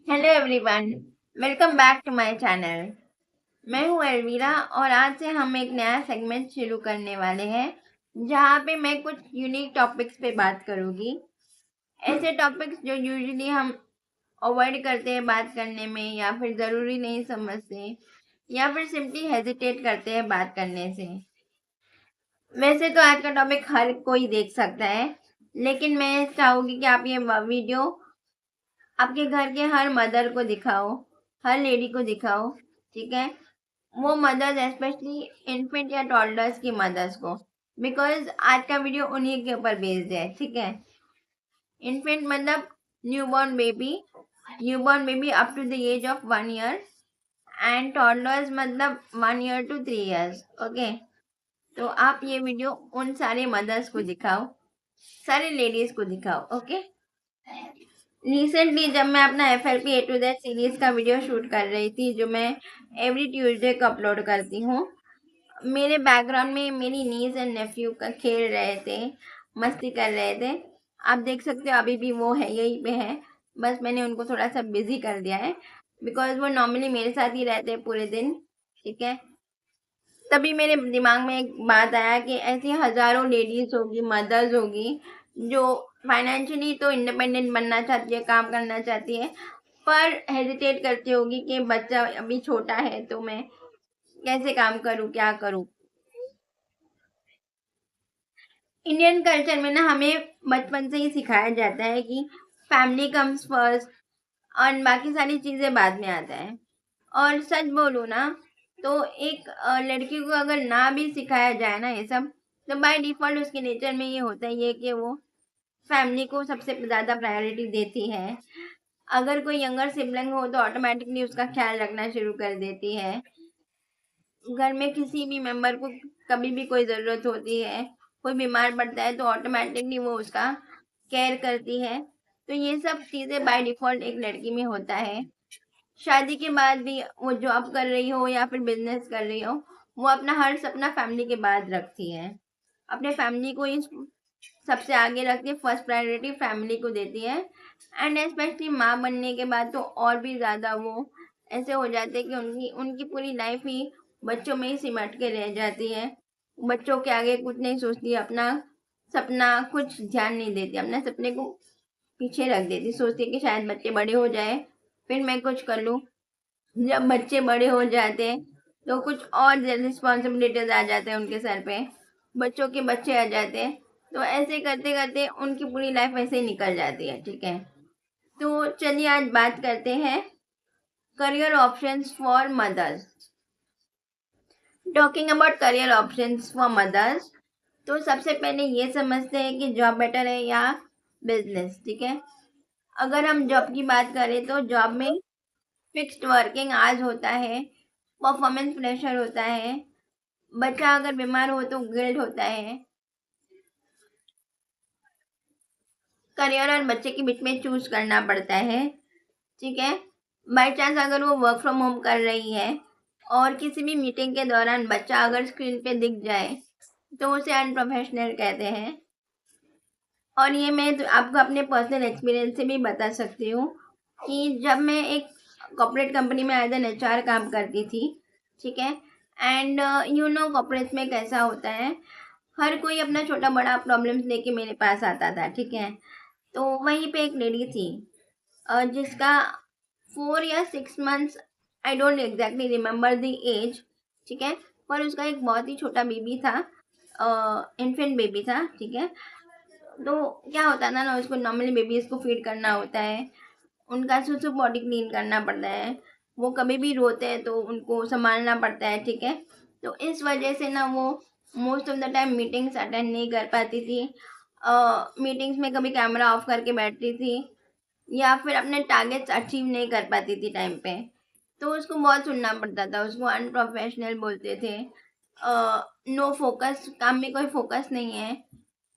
Hello everyone, welcome back to my channel. मैं हूं अलवीरा और आज से हम एक नया सेगमेंट शुरू करने वाले हैं जहां पे मैं कुछ यूनिक टॉपिक्स पे बात करूंगी। ऐसे टॉपिक्स जो यूजुअली हम अवॉइड करते हैं बात करने में या फिर ज़रूरी नहीं समझते या फिर सिंपली हेजिटेट करते हैं बात करने से। वैसे तो आज का टॉपिक हर कोई देख सकता है, लेकिन मैं चाहूँगी कि आप ये वीडियो आपके घर के हर मदर को दिखाओ, हर लेडी को दिखाओ, ठीक है? वो मदर्स स्पेशली इन्फेंट या टॉडलर्स की मदर्स को, बिकॉज आज का वीडियो उन्हीं के ऊपर बेस्ड है, ठीक है? इन्फेंट मतलब newborn baby up to the age of 1 year and toddlers मतलब 1 ईयर टू 3 ईयर्स। ओके, तो आप ये वीडियो उन सारे मदर्स को दिखाओ, सारे लेडीज को दिखाओ। ओके, रिसेंटली जब मैं अपना FLP A to Z series का वीडियो शूट कर रही थी, जो मैं एवरी ट्यूसडे को अपलोड करती हूँ, मेरे बैकग्राउंड में मेरी नीस एंड नेफ्यू का खेल रहे थे, मस्ती कर रहे थे। आप देख सकते हो अभी भी वो है, यहीं पे है, बस मैंने उनको थोड़ा सा बिजी कर दिया है बिकॉज वो नॉर्मली मेरे साथ ही रहते हैं पूरे दिन, ठीक है? तभी मेरे दिमाग में एक बात आया कि ऐसी हजारों लेडीज होगी, मदर्स होगी, जो फाइनेंशियली तो इंडिपेंडेंट बनना चाहती है, काम करना चाहती है, पर हेजिटेट करती होगी कि बच्चा अभी छोटा है तो मैं कैसे काम करूँ, क्या करूँ। इंडियन कल्चर में ना हमें बचपन से ही सिखाया जाता है कि फैमिली कम्स फर्स्ट और बाकी सारी चीज़ें बाद में आता है। और सच बोलूँ ना, तो एक लड़की को अगर ना भी सिखाया जाए ना ये सब, तो बाय डिफ़ॉल्ट उसके नेचर में ये होता ही है कि वो फैमिली को सबसे ज़्यादा प्रायोरिटी देती है। अगर कोई यंगर सिबलिंग हो तो ऑटोमेटिकली उसका ख्याल रखना शुरू कर देती है। घर में किसी भी मेंबर को कभी भी कोई ज़रूरत होती है, कोई बीमार पड़ता है तो ऑटोमेटिकली वो उसका केयर करती है। तो ये सब चीज़ें बाय डिफ़ॉल्ट एक लड़की में होता है। शादी के बाद भी वो जॉब कर रही हो या फिर बिजनेस कर रही हो, वो अपना हर सपना फैमिली के बाद रखती है, अपने फैमिली को ही सबसे आगे रखती है, फर्स्ट प्रायोरिटी फैमिली को देती है। एंड स्पेशली माँ बनने के बाद तो और भी ज़्यादा वो ऐसे हो जाते हैं कि उनकी उनकी पूरी लाइफ ही बच्चों में ही सिमट के रह जाती है। बच्चों के आगे कुछ नहीं सोचती, अपना सपना कुछ ध्यान नहीं देती, अपने सपने को पीछे रख देती, सोचती है कि शायद बच्चे बड़े हो जाए फिर मैं कुछ कर लूँ। जब बच्चे बड़े हो जाते हैं तो कुछ और रिस्पॉन्सिबिलिटीज आ जाते हैं उनके सर पे, बच्चों के बच्चे आ जाते हैं, तो ऐसे करते करते उनकी पूरी लाइफ ऐसे ही निकल जाती है, ठीक है? तो चलिए आज बात करते हैं career options for mothers. Talking about career options for mothers, तो सबसे पहले ये समझते हैं कि जॉब बेटर है या बिजनेस, ठीक है? अगर हम जॉब की बात करें तो जॉब में फिक्स्ड वर्किंग आवर्स होता है, परफॉर्मेंस प्रेशर होता है, बच्चा अगर बीमार हो तो गिल्ट होता है, करियर और बच्चे के बीच में चूज करना पड़ता है, ठीक है? बाई चांस अगर वो वर्क फ्रॉम होम कर रही है और किसी भी मीटिंग के दौरान बच्चा अगर स्क्रीन पे दिख जाए तो उसे अनप्रोफेशनल कहते हैं। और ये मैं तो आपको अपने पर्सनल एक्सपीरियंस से भी बता सकती हूँ कि जब मैं एक कॉर्पोरेट कंपनी में एज एन HR काम करती थी, ठीक है? एंड यू नो कॉर्पोरेट में कैसा होता है, हर कोई अपना छोटा बड़ा प्रॉब्लम्स लेके मेरे पास आता था, ठीक है? तो वहीं पे एक लेडी थी जिसका 4 या 6 months, I don't exactly remember the age, ठीक है? पर उसका एक बहुत ही छोटा बेबी था, इन्फेंट बेबी था, ठीक है? तो क्या होता था ना, उसको नॉर्मली बेबीज को फीड करना होता है, उनका सुसु बॉडी क्लीन करना पड़ता है, वो कभी भी रोते हैं तो उनको संभालना पड़ता है, ठीक है? तो इस वजह से ना वो most of the time meetings attend नहीं कर पाती थी, मीटिंग्स में कभी कैमरा ऑफ करके बैठती थी या फिर अपने टारगेट्स अचीव नहीं कर पाती थी टाइम पे। तो उसको बहुत सुनना पड़ता था, उसको अनप्रोफेशनल बोलते थे, नो फोकस, काम में कोई फोकस नहीं है,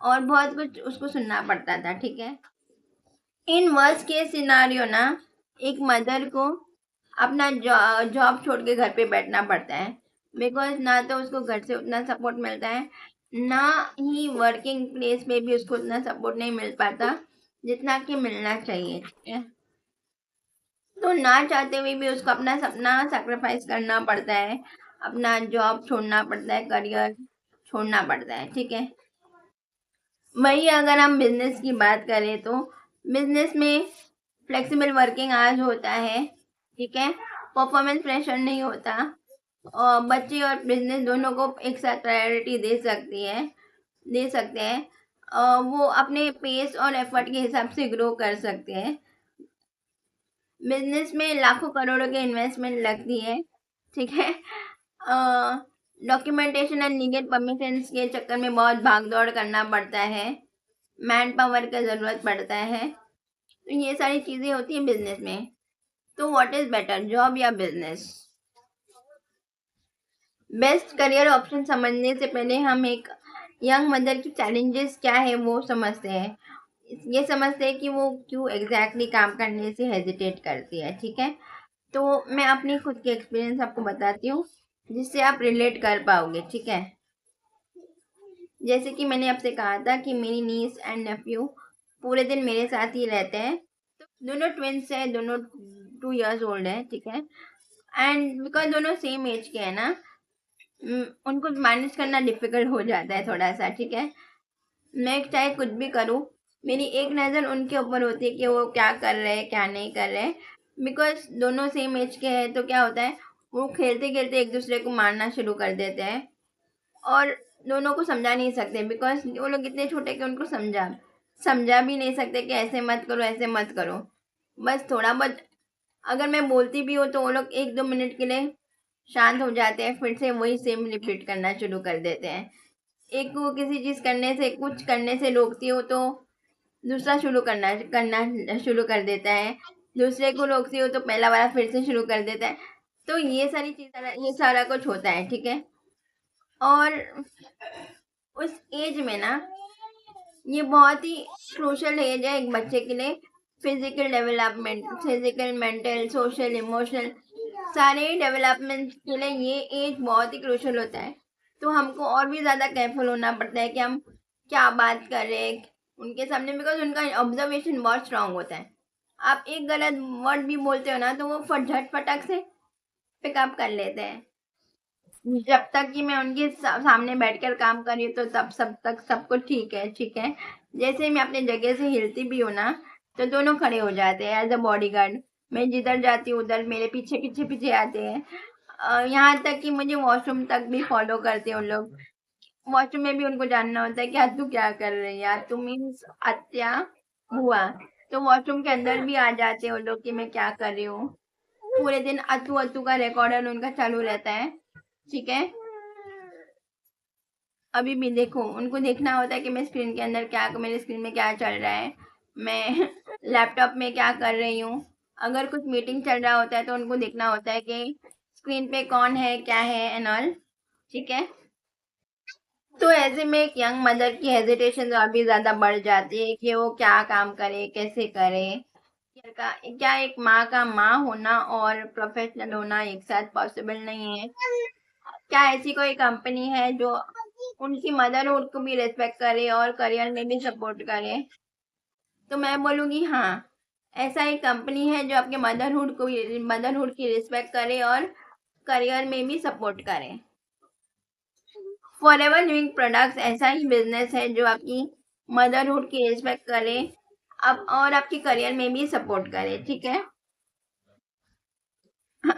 और बहुत कुछ उसको सुनना पड़ता था, ठीक है? इन वर्स्ट केस सिनारियो ना, एक मदर को अपना जॉब छोड़ के घर पे बैठना पड़ता है, बिकॉज ना तो उसको घर से उतना सपोर्ट मिलता है, ना ही वर्किंग प्लेस में भी उसको उतना सपोर्ट नहीं मिल पाता जितना कि मिलना चाहिए, ठीक है? तो ना चाहते हुए भी उसको अपना सपना सैक्रिफाइस करना पड़ता है, अपना जॉब छोड़ना पड़ता है, करियर छोड़ना पड़ता है, ठीक है। वही अगर हम बिजनेस की बात करें तो बिजनेस में फ्लेक्सिबल वर्किंग आवर्स होता है, ठीक है। परफॉर्मेंस प्रेशर नहीं होता, और बच्चे और बिजनेस दोनों को एक साथ प्रायोरिटी दे सकते हैं। वो अपने पेस और एफर्ट के हिसाब से ग्रो कर सकते हैं। बिजनेस में लाखों करोड़ों की इन्वेस्टमेंट लगती है, ठीक है। डॉक्यूमेंटेशन एंड लीगल परमिशंस के चक्कर में बहुत भाग दौड़ करना पड़ता है, मैन पावर का ज़रूरत पड़ता है। तो ये सारी चीज़ें होती हैं बिजनेस में। तो व्हाट इज़ बेटर, जॉब या बिजनेस? बेस्ट करियर ऑप्शन समझने से पहले हम एक यंग मदर की चैलेंजेस क्या है वो समझते हैं। ये समझते हैं कि वो क्यों एग्जैक्टली काम करने से हेजिटेट करती है, ठीक है। तो मैं अपनी खुद की एक्सपीरियंस आपको बताती हूँ जिससे आप रिलेट कर पाओगे, ठीक है। जैसे कि मैंने आपसे कहा था कि मेरी नीस एंड नेफ्यू पूरे दिन मेरे साथ ही रहते हैं। तो दोनों ट्विंस हैं, दोनों 2 years ओल्ड हैं, ठीक है। एंड बिकॉज दोनों सेम एज के हैं ना, उनको मैनेज करना डिफिकल्ट हो जाता है थोड़ा सा, ठीक है। मैं चाहे कुछ भी करूँ, मेरी एक नज़र उनके ऊपर होती है कि वो क्या कर रहे हैं क्या नहीं कर रहे। बिकॉज दोनों सेम एज के हैं तो क्या होता है, वो खेलते खेलते एक दूसरे को मारना शुरू कर देते हैं, और दोनों को समझा नहीं सकते बिकॉज वो लोग इतने छोटे कि उनको समझा भी नहीं सकते कि ऐसे मत करो ऐसे मत करो। बस थोड़ा बहुत अगर मैं बोलती भी हूँ तो वो लोग 1-2 मिनट के लिए शांत हो जाते हैं, फिर से वही सेम रिपीट करना शुरू कर देते हैं। एक को किसी चीज़ करने से कुछ करने से रोकती हो तो दूसरा शुरू करना करना शुरू कर देता है, दूसरे को रोकती हो तो पहला वाला फिर से शुरू कर देता है। तो ये सारा कुछ होता है, ठीक है। और उस एज में ना, ये बहुत ही क्रूशल एज है एक बच्चे के लिए। Physical development, physical, mental, social, emotional, सारे डेवलपमेंट के लिए ये एज बहुत ही क्रूशल होता है। तो हमको और भी ज़्यादा केयरफुल होना पड़ता है कि हम क्या बात कर रहे हैं उनके सामने, बिकॉज उनका ऑब्जर्वेशन बहुत स्ट्रांग होता है। आप एक गलत वर्ड भी बोलते हो ना तो वो झट फटक से पिकअप कर लेते हैं। जब तक कि मैं उनके सामने बैठकर काम कर रही हूँ तो तब सब कुछ ठीक है। जैसे ही मैं अपनी जगह से हिलती भी हूँ ना तो दोनों खड़े हो जाते हैं एज अ बॉडीगार्ड। मैं जिधर जाती हूँ उधर मेरे पीछे पीछे पीछे आते हैं। यहाँ तक कि मुझे वॉशरूम तक भी फॉलो करते हैं उन लोग। वॉशरूम में भी उनको जानना होता है कि आज तू क्या कर रही है, आज तू मीन्स आत्या हुआ। तो वॉशरूम के अंदर भी आ जाते हैं उन लोग कि मैं क्या कर रही हूँ। पूरे दिन अतू अतू का रिकॉर्डर उनका चालू रहता है, ठीक है। अभी भी देखो उनको देखना होता है कि मैं स्क्रीन के अंदर क्या, मेरे स्क्रीन में क्या चल रहा है, मैं लैपटॉप में क्या कर रही हूँ। अगर कुछ मीटिंग चल रहा होता है तो उनको देखना होता है कि स्क्रीन पे कौन है क्या है एंड ऑल, ठीक है। तो ऐसे में एक यंग मदर की हेजिटेशन और भी ज़्यादा बढ़ जाती है कि वो क्या काम करे कैसे करे। क्या एक माँ का माँ होना और प्रोफेशनल होना एक साथ पॉसिबल नहीं है? क्या ऐसी कोई कंपनी है जो उनकी मदरहुड को भी रिस्पेक्ट करे और करियर में भी सपोर्ट करे? तो मैं बोलूँगी हाँ, ऐसा एक कंपनी है जो आपके मदरहुड की रिस्पेक्ट करे और करियर में भी सपोर्ट करे। फॉरएवर लिविंग प्रोडक्ट्स ऐसा ही बिजनेस है जो आपकी मदरहुड की रिस्पेक्ट करे अब और आपके करियर में भी सपोर्ट करे, ठीक है।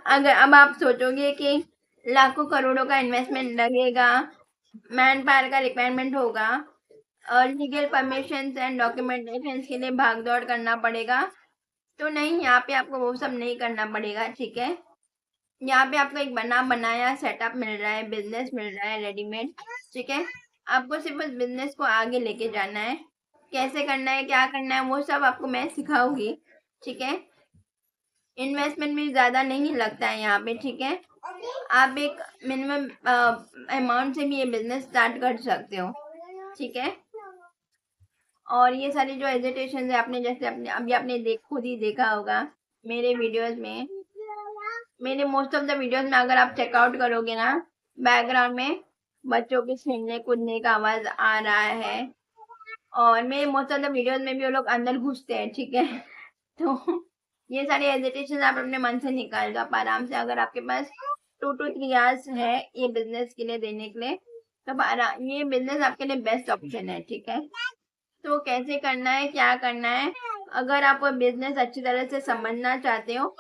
अगर अब आप सोचोगे कि लाखों करोड़ों का इन्वेस्टमेंट लगेगा, मैन पावर का रिक्वायरमेंट होगा और लीगल परमिशन एंड डॉक्यूमेंटेशन के लिए भाग दौड़ करना पड़ेगा, तो नहीं, यहाँ पे आपको वो सब नहीं करना पड़ेगा, ठीक है। यहाँ पे आपको एक बना बनाया सेटअप मिल रहा है, बिजनेस मिल रहा है रेडीमेड, ठीक है। आपको सिर्फ उस बिजनेस को आगे लेके जाना है। कैसे करना है क्या करना है वो सब आपको मैं सिखाऊंगी, ठीक है। इन्वेस्टमेंट भी ज़्यादा नहीं लगता है यहाँ पे, ठीक है। आप एक मिनिमम अमाउंट से भी ये बिजनेस स्टार्ट कर सकते हो, ठीक है। और ये सारी जो एजिटेशन है आपने जैसे अपने अभी आपने खुद ही देखा होगा मेरे वीडियोस में, मेरे मोस्ट ऑफ द वीडियोस में अगर आप चेकआउट करोगे ना, बैकग्राउंड में बच्चों के खेलने कूदने का आवाज आ रहा है, और मेरे मोस्ट ऑफ द वीडियोस में भी वो लोग अंदर घुसते हैं, ठीक है। तो ये सारी हेजिटेशन आप अपने मन से निकाल दो। आप आराम से, अगर आपके पास 2 to 3 hours है ये बिजनेस के लिए देने के लिए, तो ये बिजनेस आपके लिए बेस्ट ऑप्शन है। ठीक है, तो कैसे करना है, क्या करना है, अगर आप वो बिजनेस अच्छी तरह से समझना चाहते हो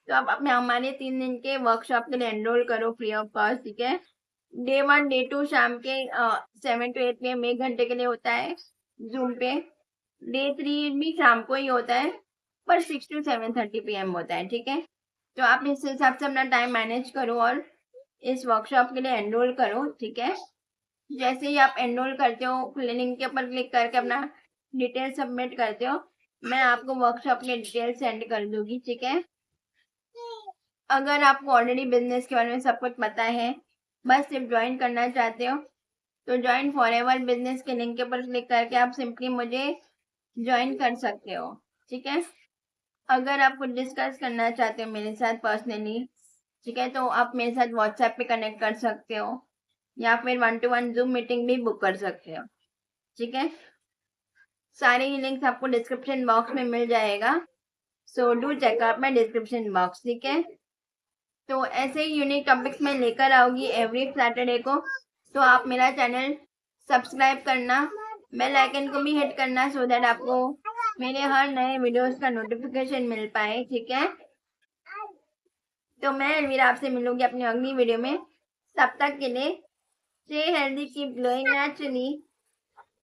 तो आप अपने हमारे 3 दिन के वर्कशॉप के लिए एनरोल करो फ्री ऑफ कॉस्ट। ठीक है, डे 1 डे 2 शाम के 7 to 8 PM 1 घंटे के लिए होता है जूम पे। डे 3 भी शाम को ही होता है, पर 6 to 7:30 PM होता है। ठीक है, तो आप इस हिसाब से अपना टाइम मैनेज करो और इस वर्कशॉप के लिए एनरोल करो। ठीक है, जैसे ही आप एनरोल करते हो, लिंक के ऊपर क्लिक करके अपना डिटेल सबमिट करते हो, मैं आपको वर्कशॉप के डिटेल सेंड कर दूंगी। ठीक है, अगर आपको ऑलरेडी बिजनेस के बारे में सब कुछ पता है, बस सिर्फ ज्वाइन करना चाहते हो, तो ज्वाइन फॉरएवर बिजनेस के लिंक के ऊपर क्लिक करके आप सिंपली मुझे ज्वाइन कर सकते हो। ठीक है, अगर आप कुछ डिस्कस करना चाहते हो मेरे साथ पर्सनली, ठीक है, तो आप मेरे साथ व्हाट्सएप पे कनेक्ट कर सकते हो या फिर 1-to-1 जूम मीटिंग भी बुक कर सकते हो। ठीक है, सारे ही लिंक्स आपको डिस्क्रिप्शन बॉक्स में मिल जाएगा, so do check out my description box. ठीक है, तो ऐसे ही यूनिक टॉपिक्स में लेकर आऊंगी एवरी सैटरडे को, तो आप मेरा चैनल सब्सक्राइब करना, बेल आइकन को भी हिट करना, सो दैट आपको मेरे हर नए वीडियोस का नोटिफिकेशन मिल पाए। ठीक है, तो मैं अलवीरा आपसे मिलूंगी अपनी अगली वीडियो में। तब तक के लिए stay healthy, keep glowing naturally.